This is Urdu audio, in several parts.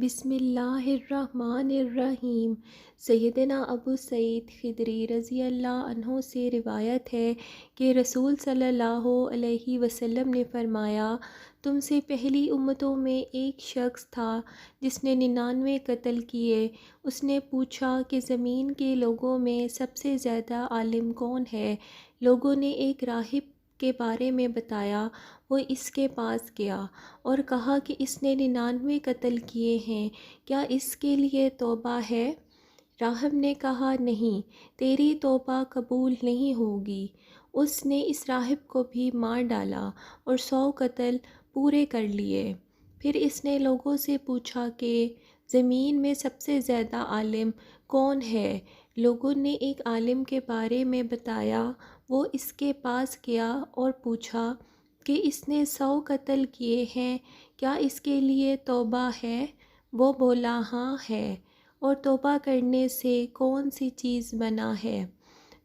بسم اللہ الرحمن الرحیم۔ سیدنا ابو سعید خدری رضی اللہ عنہ سے روایت ہے کہ رسول صلی اللہ علیہ وسلم نے فرمایا، تم سے پہلی امتوں میں ایک شخص تھا جس نے 99 قتل کیے۔ اس نے پوچھا کہ زمین کے لوگوں میں سب سے زیادہ عالم کون ہے؟ لوگوں نے ایک راہب کے بارے میں بتایا۔ وہ اس کے پاس گیا اور کہا کہ اس نے 99 قتل کیے ہیں، کیا اس کے لیے توبہ ہے؟ راہب نے کہا، نہیں، تیری توبہ قبول نہیں ہوگی۔ اس نے اس راہب کو بھی مار ڈالا اور 100 قتل پورے کر لیے۔ پھر اس نے لوگوں سے پوچھا کہ زمین میں سب سے زیادہ عالم کون ہے؟ لوگوں نے ایک عالم کے بارے میں بتایا۔ وہ اس کے پاس گیا اور پوچھا کہ اس نے 100 قتل کیے ہیں، کیا اس کے لیے توبہ ہے؟ وہ بولا، ہاں ہے۔ اور توبہ کرنے سے کون سی چیز منع ہے؟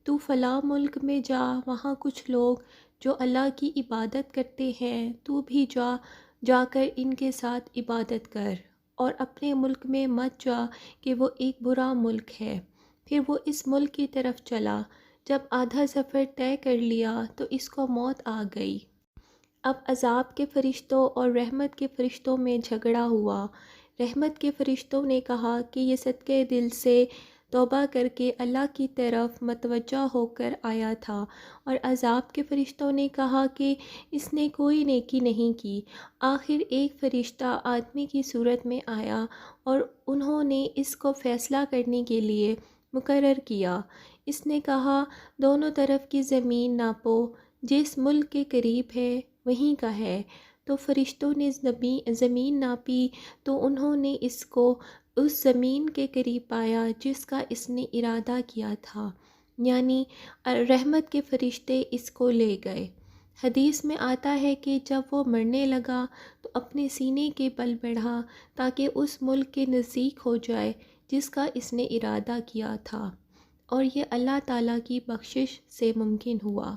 تو فلاں ملک میں جا، وہاں کچھ لوگ جو اللہ کی عبادت کرتے ہیں، تو بھی جا کر ان کے ساتھ عبادت کر، اور اپنے ملک میں مت جا کہ وہ ایک برا ملک ہے۔ پھر وہ اس ملک کی طرف چلا۔ جب آدھا سفر طے کر لیا تو اس کو موت آ گئی۔ اب عذاب کے فرشتوں اور رحمت کے فرشتوں میں جھگڑا ہوا۔ رحمت کے فرشتوں نے کہا کہ یہ صدقے دل سے توبہ کر کے اللہ کی طرف متوجہ ہو کر آیا تھا، اور عذاب کے فرشتوں نے کہا کہ اس نے کوئی نیکی نہیں کی۔ آخر ایک فرشتہ آدمی کی صورت میں آیا اور انہوں نے اس کو فیصلہ کرنے کے لیے مقرر کیا۔ اس نے کہا، دونوں طرف کی زمین ناپو، جس ملک کے قریب ہے وہیں کا ہے۔ تو فرشتوں نے زمین ناپی تو انہوں نے اس کو اس زمین کے قریب پایا جس کا اس نے ارادہ کیا تھا، یعنی رحمت کے فرشتے اس کو لے گئے۔ حدیث میں آتا ہے کہ جب وہ مرنے لگا تو اپنے سینے کے بل بڑھا تاکہ اس ملک کے نزدیک ہو جائے جس کا اس نے ارادہ کیا تھا، اور یہ اللہ تعالیٰ کی بخشش سے ممکن ہوا۔